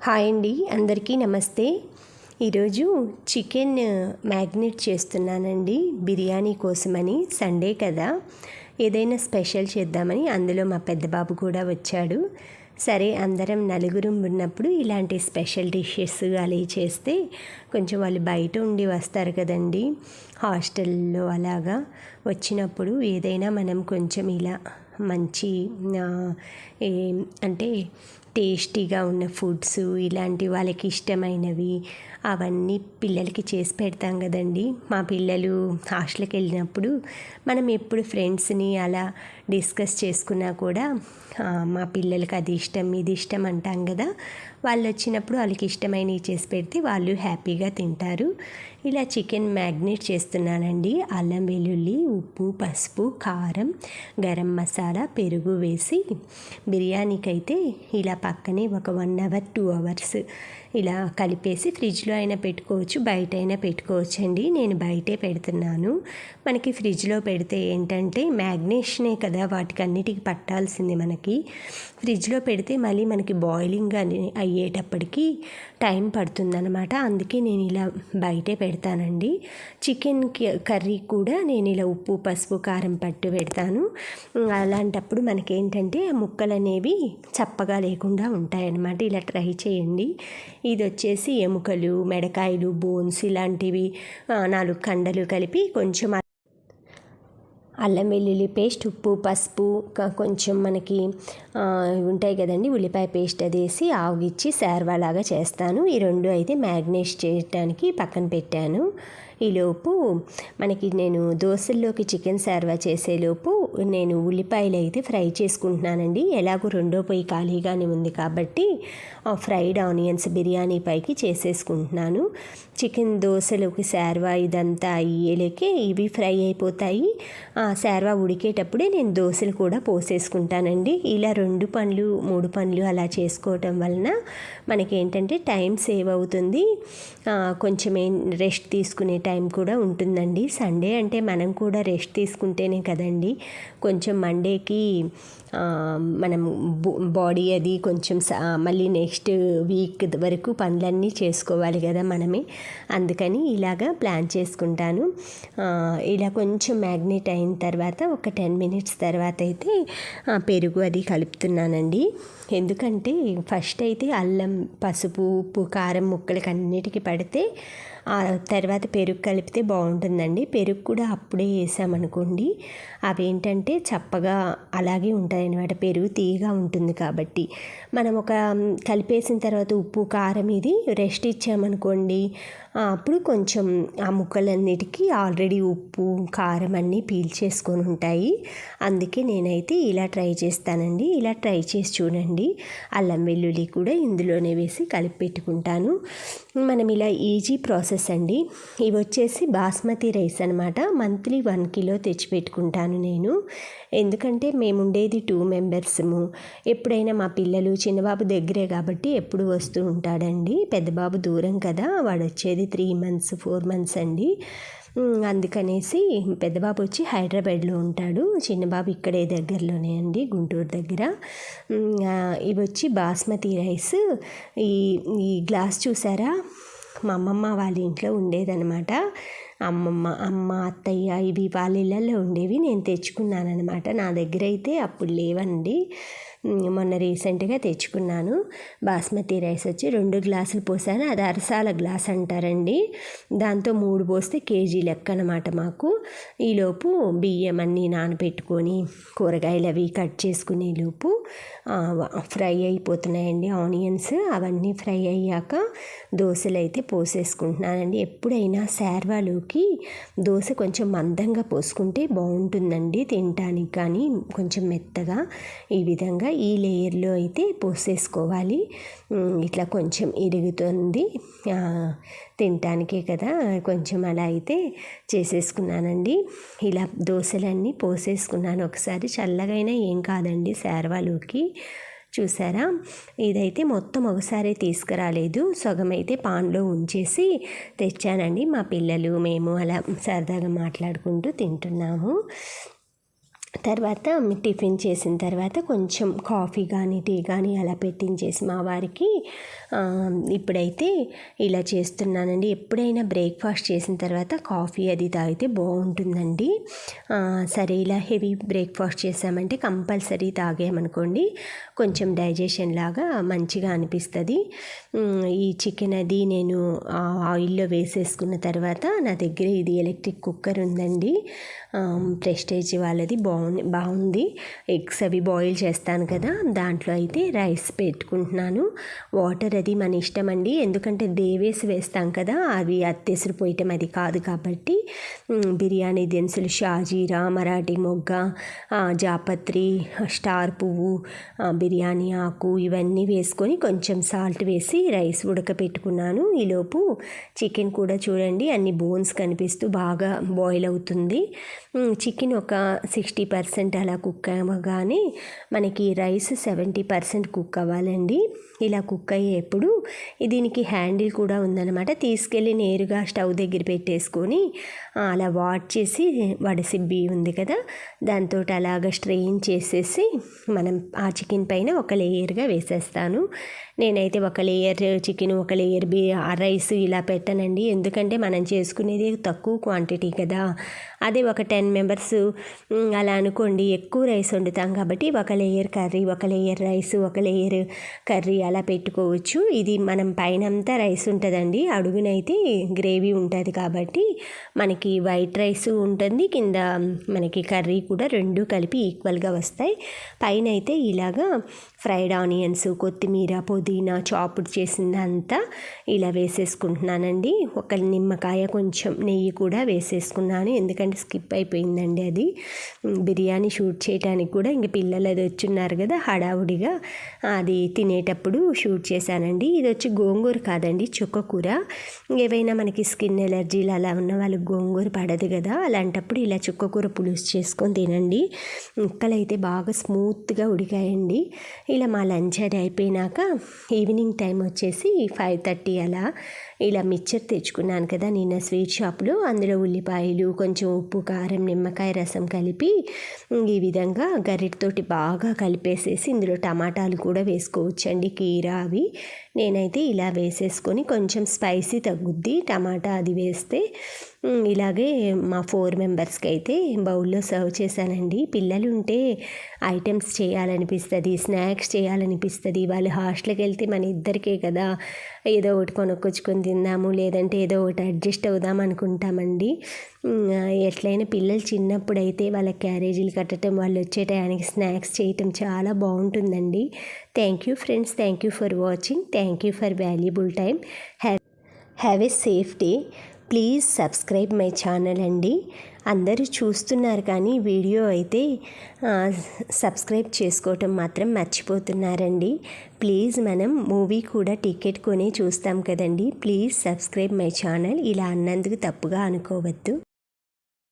Hi అండి, అందరికీ నమస్తే. ఈరోజు చికెన్ మ్యాగ్నేట్ చేస్తున్నానండి బిర్యానీ కోసమని. సండే కదా, ఏదైనా స్పెషల్ చేద్దామని. అందులో మా పెద్ద బాబు కూడా వచ్చాడు. సరే, అందరం నలుగురం ఉన్నప్పుడు ఇలాంటి స్పెషల్ డిషెస్ అలా చేస్తే కొంచెం వాళ్ళు బయట ఉండి వస్తారు కదండి, హాస్టల్లో అలాగా వచ్చినప్పుడు ఏదైనా మనం కొంచెం ఇలా మంచి అంటే టేస్టీగా ఉన్న ఫుడ్స్, ఇలాంటి వాళ్ళకి ఇష్టమైనవి అవన్నీ పిల్లలకి చేసి పెడతాం కదండి. మా పిల్లలు హాస్టల్కి వెళ్ళినప్పుడు మనం ఎప్పుడు ఫ్రెండ్స్ని అలా డిస్కస్ చేసుకున్నా కూడా మా పిల్లలకి అది ఇష్టం ఇది ఇష్టం అంటాం కదా. వాళ్ళు వచ్చినప్పుడు వాళ్ళకి ఇష్టమైనవి చేసి పెడితే వాళ్ళు హ్యాపీగా తింటారు. ఇలా చికెన్ మ్యాగ్నేట్ చేస్తున్నానండి. అల్లం వెల్లుల్లి, ఉప్పు, పసుపు, కారం, గరం మసాలా, పెరుగు వేసి బిర్యానీకి అయితే ఇలా పక్కనే ఒక 1 అవర్ 2 అవర్స్ ఇలా కలిపేసి ఫ్రిడ్జ్లో అయినా పెట్టుకోవచ్చు, బయట అయినా పెట్టుకోవచ్చు అండి. నేను బయటే పెడుతున్నాను. మనకి ఫ్రిడ్జ్లో పెడితే ఏంటంటే మ్యాగ్నేషనే కదా వాటికి అన్నిటికి పట్టాల్సింది. మనకి ఫ్రిడ్జ్లో పెడితే మళ్ళీ మనకి బాయిలింగ్ అయ్యేటప్పటికి టైం పడుతుందన్నమాట. అందుకే నేను ఇలా బయటే పెడతానండి. చికెన్ కర్రీ కూడా నేను ఇలా ఉప్పు, పసుపు, కారం పట్టు పెడతాను. అలాంటప్పుడు మనకేంటంటే ఆ ముక్కలు అనేవి చప్పగా లేకుండా ఉంటాయన్నమాట. ఇలా ట్రై చేయండి. ఇది వచ్చేసి ఎముకలు, మెడకాయలు, బోన్స్ ఇలాంటివి 4 కండలు కలిపి కొంచెం అల్లం వెల్లుల్లి పేస్ట్, ఉప్పు, పసుపు, కొంచెం మనకి ఉంటాయి కదండి ఉల్లిపాయ పేస్ట్, అది వేసి ఆవుగిచ్చి శార్వాలాగా చేస్తాను. ఈ 2 అయితే మ్యాగ్నేట్ చేయడానికి పక్కన పెట్టాను. ఈలోపు మనకి నేను దోశల్లోకి చికెన్ శార్వా చేసేలోపు నేను ఉల్లిపాయలు అయితే ఫ్రై చేసుకుంటున్నానండి. ఎలాగో 2వ పొయ్యి ఖాళీగానే ఉంది కాబట్టి ఫ్రైడ్ ఆనియన్స్ బిర్యానీ పైకి చేసేసుకుంటున్నాను. చికెన్ దోశలోకి శార్వా ఇదంతా అయ్యేలేకే ఇవి ఫ్రై అయిపోతాయి. శార్వా ఉడికేటప్పుడే నేను దోశలు కూడా పోసేసుకుంటానండి. ఇలా 2 పనులు 3 పనులు అలా చేసుకోవటం వలన మనకేంటంటే టైం సేవ్ అవుతుంది. కొంచెం రెస్ట్ తీసుకునే టైం కూడా ఉంటుందండి. సండే అంటే మనం కూడా రెస్ట్ తీసుకుంటేనే కదండి కొంచెం మండేకి మనం బాడీ అది కొంచెం మళ్ళీ నెక్స్ట్ వీక్ వరకు పనులన్నీ చేసుకోవాలి కదా మనమే. అందుకని ఇలాగా ప్లాన్ చేసుకుంటాను. ఇలా కొంచెం మ్యాగ్నేట్ అయిన తర్వాత ఒక 10 మినిట్స్ తర్వాత అయితే పెరుగు అది కలుపుతున్నానండి. ఎందుకంటే ఫస్ట్ అయితే అల్లం, పసుపు, ఉప్పు, కారం ముక్కలకి అన్నిటికీ పడితే ఆ తర్వాత పెరుగు కలిపితే బాగుంటుందండి. పెరుగు కూడా అప్పుడే వేసామనుకోండి అవేంటంటే చప్పగా అలాగే ఉంటాయన్నమాట. పెరుగు తీయగా ఉంటుంది కాబట్టి మనం ఒక కలిపేసిన తర్వాత ఉప్పు, కారం ఇది రెస్ట్ ఇచ్చామనుకోండి అప్పుడు కొంచెం ఆ ముక్కలన్నిటికీ ఆల్రెడీ ఉప్పు, కారం అన్నీ పీల్చేసుకొని ఉంటాయి. అందుకే నేనైతే ఇలా ట్రై చేస్తానండి. ఇలా ట్రై చేసి చూడండి. అల్లం వెల్లుల్లి కూడా ఇందులోనే వేసి కలిపి పెట్టుకుంటాను. మనం ఇలా ఈజీ ప్రాసెస్ అండి. ఇవి వచ్చేసి బాస్మతి రైస్ అనమాట. మంత్లీ 1 కిలో తెచ్చిపెట్టుకుంటాను నేను. ఎందుకంటే మేము ఉండేది 2 మెంబర్స్ము. ఎప్పుడైనా మా పిల్లలు, చిన్నబాబు దగ్గరే కాబట్టి ఎప్పుడు వస్తూ ఉంటాడండి. పెద్ద బాబు దూరం కదా, వాడు వచ్చేది 3 మంత్స్ 4 మంత్స్ అండి. అందుకనేసి పెద్దబాబు వచ్చి హైదరాబాద్లో ఉంటాడు, చిన్నబాబు ఇక్కడే దగ్గరలోనే అండి, గుంటూరు దగ్గర. ఇవి వచ్చి బాస్మతి రైస్. ఈ ఈ గ్లాస్ చూసారా, మా అమ్మమ్మ వాళ్ళ ఇంట్లో ఉండేదన్నమాట. అమ్మ, అత్తయ్య ఇవి వాళ్ళ ఇళ్ళల్లో ఉండేవి. నేను తెచ్చుకున్నానమాట. నా దగ్గర అయితే అప్పుడు లేవండి. మొన్న రీసెంట్గా తెచ్చుకున్నాను. బాస్మతి రైస్ వచ్చి 2 గ్లాసులు పోసాను. అది అరసాల గ్లాస్ అంటారండి. దాంతో 3 పోస్తే కేజీ లెక్క అనమాట మాకు. ఈలోపు బియ్యం అన్నీ నానబెట్టుకొని కూరగాయలు అవి కట్ చేసుకునే లోపు ఫ్రై అయిపోతున్నాయండి ఆనియన్స్. అవన్నీ ఫ్రై అయ్యాక దోశలు అయితే పోసేసుకుంటున్నానండి. ఎప్పుడైనా శార్వాలోకి దోశ కొంచెం మందంగా పోసుకుంటే బాగుంటుందండి తినటానికి, కానీ కొంచెం మెత్తగా ఈ విధంగా ఈ లేయర్లో అయితే పోసేసుకోవాలి. ఇట్లా కొంచెం ఇరుగుతుంది తినటానికే కదా, కొంచెం అలా అయితే చేసేసుకున్నానండి. ఇలా దోశలన్నీ పోసేసుకున్నాను. ఒకసారి చల్లగైనా ఏం కాదండి శార్వాలోకి. చూసారా, ఇదైతే మొత్తం ఒకసారి తీసుకురాలేదు, సగం అయితే పాన్లో ఉంచేసి తెచ్చానండి. మా పిల్లలు మేము అలా సరదాగా మాట్లాడుకుంటూ తింటున్నాము. తర్వాత టిఫిన్ చేసిన తర్వాత కొంచెం కాఫీ కానీ టీ కానీ అలా పెట్టించేసి మా వారికి ఇప్పుడైతే ఇలా చేస్తున్నానండి. ఎప్పుడైనా బ్రేక్ఫాస్ట్ చేసిన తర్వాత కాఫీ అది తాగితే బాగుంటుందండి. సరే ఇలా హెవీ బ్రేక్ఫాస్ట్ చేసామంటే కంపల్సరీ తాగామనుకోండి కొంచెం డైజెషన్ లాగా మంచిగా అనిపిస్తుంది. ఈ చికెన్ అది నేను ఆయిల్లో వేసేసుకున్న తర్వాత నా దగ్గర ఇది ఎలక్ట్రిక్ కుక్కర్ ఉందండి, ప్రెస్టేజ్ వాళ్ళది బాగుంది. ఎగ్స్ అవి బాయిల్ చేస్తాను కదా, దాంట్లో అయితే రైస్ పెట్టుకుంటున్నాను. వాటర్ అది మన ఇష్టం అండి, ఎందుకంటే దేవేసి వేస్తాం కదా, అవి అత్తెసిరిపోయటం అది కాదు కాబట్టి బిర్యానీ దినుసులు షాజీరా, మరాఠీ మొగ్గ, జాపత్రి, స్టార్ పువ్వు, బిర్యానీ ఆకు ఇవన్నీ వేసుకొని కొంచెం సాల్ట్ వేసి రైస్ ఉడకపెట్టుకున్నాను. ఈలోపు చికెన్ కూడా చూడండి అన్ని బోన్స్ కనిపిస్తూ బాగా బాయిల్ అవుతుంది. చికెన్ ఒక 60% అలా కుక్ అవ్వగానే మనకి రైస్ 70% కుక్ అవ్వాలండి. ఇలా కుక్ అయ్యేప్పుడు దీనికి హ్యాండిల్ కూడా ఉందన్నమాట, తీసుకెళ్ళి నేరుగా స్టవ్ దగ్గర పెట్టేసుకొని అలా వాట్ చేసి వడసిబ్బి ఉంది కదా దాంతో అలాగ స్ట్రెయిన్ చేసేసి మనం ఆ చికెన్ పైన ఒక లేయర్గా వేసేస్తాను. నేనైతే ఒక లేయర్ చికెన్ ఒక లేయర్ రైస్ ఇలా పెట్టానండి, ఎందుకంటే మనం చేసుకునేది తక్కువ క్వాంటిటీ కదా. అదే ఒక 10 మెంబర్స్ అలా అనుకోండి ఎక్కువ రైస్ వండుతాం కాబట్టి ఒక లేయర్ కర్రీ, ఒక లేయర్ రైస్, ఒక లేయర్ కర్రీ అలా పెట్టుకోవచ్చు. ఇది మనం పైన అంతా రైస్ ఉంటుందండి, అడుగునైతే గ్రేవీ ఉంటుంది కాబట్టి మనకి వైట్ రైస్ ఉంటుంది, కింద మనకి కర్రీ కూడా రెండు కలిపి ఈక్వల్గా వస్తాయి. పైన అయితే ఇలాగా ఫ్రైడ్ ఆనియన్స్, కొత్తిమీర, పుదీనా చాప్డ్ చేసిందంతా ఇలా వేసేసుకుంటున్నానండి. ఒక నిమ్మకాయ కొంచెం నెయ్యి కూడా వేసేసుకున్నాను, ఎందుకంటే స్కిప్ అయిపోయిందండి అది. బిర్యానీ షూట్ చేయడానికి కూడా ఇంక పిల్లలు అది వచ్చున్నారు కదా హడావుడిగా అది తినేటప్పుడు షూట్ చేశానండి. ఇది వచ్చి గోంగూర కాదండి, చుక్కకూర. ఏవైనా మనకి స్కిన్ ఎలర్జీలు అలా ఉన్న వాళ్ళకి గోంగూర పడదు కదా, అలాంటప్పుడు ఇలా చుక్కకూర పులుసు చేసుకొని తినండి. ముక్కలు అయితే బాగా స్మూత్గా ఉడికాయండి. ఇలా మా లంచ్ అది అయిపోయినాక ఈవినింగ్ టైం వచ్చేసి 5:30 అలా ఇలా మిక్చర్ తెచ్చుకున్నాను కదా నిన్న స్వీట్ షాప్లో, అందులో ఉల్లిపాయలు, కొంచెం ఉప్పు, కారం, నిమ్మకాయ రసం కలిపి ఈ విధంగా గరిటతోటి బాగా కలిపేసేసి ఇందులో టమాటాలు కూడా వేసుకోవచ్చండి, కీరా అవి. నేనైతే ఇలా వేసేసుకొని కొంచెం స్పైసీ తగ్గుద్ది టమాటా అది వేస్తే. ఇలాగే మా 4 మెంబర్స్కి అయితే బౌల్లో సర్వ్ చేశానండి. పిల్లలు ఉంటే ఐటమ్స్ చేయాలనిపిస్తుంది, స్నాక్స్ చేయాలనిపిస్తుంది. వాళ్ళు హాస్టల్కి వెళ్తే మన ఇద్దరికే కదా, ఏదో ఒకటి కొనుక్కొచ్చుకొని తిందాము లేదంటే ఏదో ఒకటి అడ్జస్ట్ అవుదాం అనుకుంటామండి. ఎట్లయినా పిల్లలు చిన్నప్పుడు అయితే వాళ్ళ క్యారేజీలు కట్టడం, వాళ్ళు వచ్చే టయానికి స్నాక్స్ చేయటం చాలా బాగుంటుందండి. Thank you friends, thank you for watching, thank you for valuable time. Have a safe day. Please subscribe my channel అండి. అందరూ చూస్తున్నారు కానీ వీడియో అయితే సబ్స్క్రైబ్ చేసుకోవటం మాత్రం మర్చిపోతున్నారండి. ప్లీజ్ మనం మూవీ కూడా టికెట్ కొని చూస్తాం కదండి. Please subscribe my channel. ఇలా అన్నందుకు తప్పుగా అనుకోవద్దు.